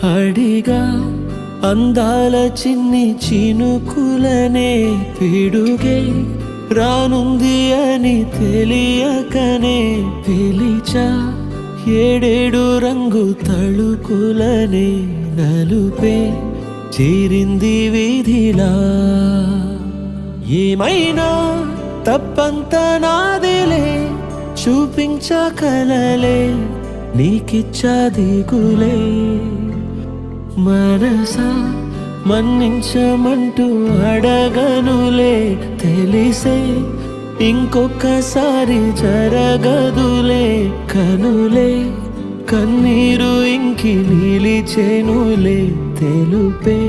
అడిగా అందాల చిన్ని చినుకులనే పిడుగే రానుంది అని తెలియకనే పిలిచా ఏడేడు రంగు తళుకులనే నలుపే చేరింది వీధిలా ఏమైనా తప్పంత నాదిలే చూపించకలలే నీకిచ్చా దిగులే మనసా మన్నించమంటూ అడగనులే తెలిసే ఇంకొకసారి జరగదులే కనులే కన్నీరు ఇంకి నిలిచేనులే తెలుపే